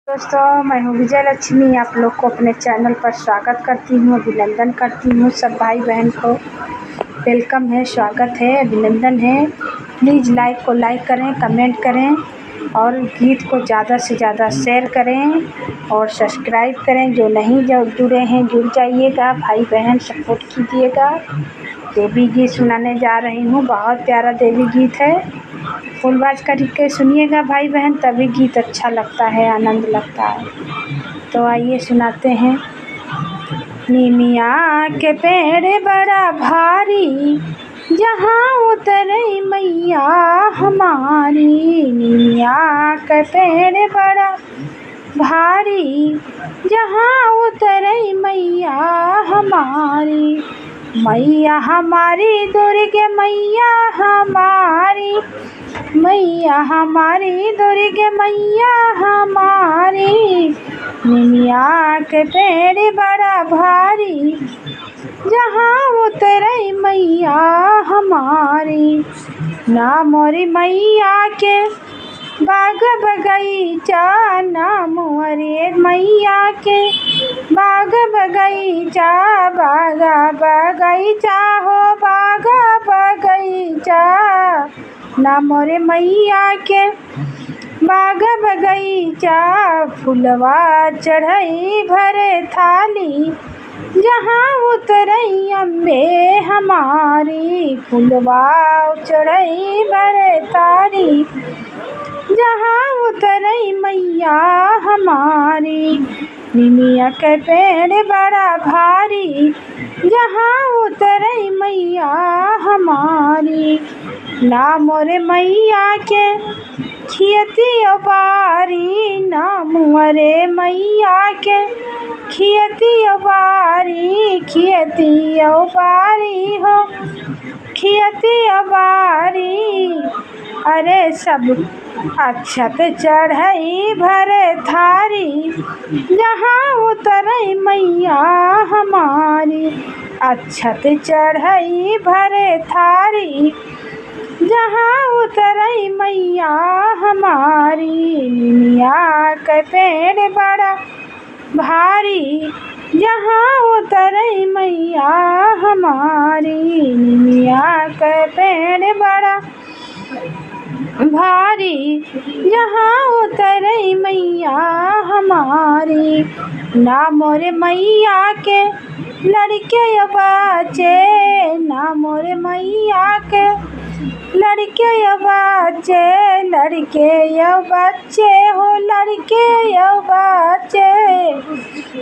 दोस्तों, मैं हूँ विजय लक्ष्मी। आप लोग को अपने चैनल पर स्वागत करती हूँ, अभिनंदन करती हूँ। सब भाई बहन को वेलकम है, स्वागत है, अभिनंदन है। प्लीज़ लाइक करें, कमेंट करें और गीत को ज़्यादा से ज़्यादा शेयर करें और सब्सक्राइब करें। जो नहीं जुड़े हैं जुड़ जाइएगा, भाई बहन सपोर्ट कीजिएगा। देवी गीत सुनाने जा रही हूँ, बहुत प्यारा देवी गीत है। फुल आवाज़ करके सुनिएगा भाई बहन, तभी गीत अच्छा लगता है, आनंद लगता है। तो आइए सुनाते हैं। निमिया के पेड़ बड़ा भारी, जहाँ उतरे मैया हमारी। निमिया के पेड़ बड़ा भारी, जहाँ उतरे मैया हमारी। मैया हमारी दुर्गे मैया हमारी, मैया हमारी दुर्गे मैया हमारी। निमिया के पेड़ बड़ा भारी, जहाँ उतरे मैया हमारी। ना मोरी मैया के बाग बगीचा, ना मोरे मैया के बाग बगीचा। बागा बगीचा हो बागा बगीचा, ना मोरे मैया के बाग बगीचा। फुलवा चढ़ई भरे थाली, जहाँ उतरई अम्बे हमारी। फुलवा चढ़ई भरे थाली, जहाँ उतरई मैया हमारी। निमिया के पेड़ बड़ा भारी, जहाँ उतरई मैया हमारी। ना मोरे मैया के खियती बारी, ना मोरे मैया के खियती बारी। खियती बारी हो खियती बारी, अरे सब अक्षत चढ़ई भरे थारी, जहाँ उतरई मैया हमारी। अक्षत चढ़ई भरे थारी, जहाँ उतरई मैया हमारी। निमिया के पेड़ बड़ा भारी, जहाँ उतरई मैया हमारी। निमिया के पेड़ बड़ा भारी, जहाँ उतरई मैया हमारी। ना मोरे मैया के लड़के बच्चे, ना मोरे मैया के लड़के बच्चे। लड़के बच्चे हो लड़के बच्चे,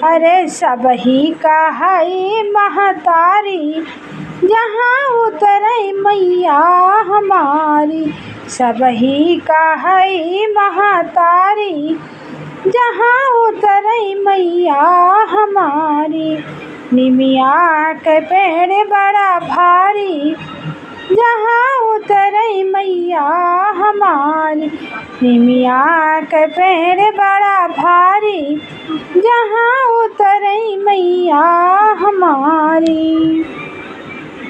अरे सब ही कहाई महतारी, जहाँ उतरई मैया हमारी। सब ही कहाई महतारी, जहाँ उतरई मैया हमारी। निमिया के पेड़ बड़ा भारी, जहाँ उतरई मैया हमारी। निमिया के पेड़ बड़ा भारी, जहाँ उतरई मैया हमारी।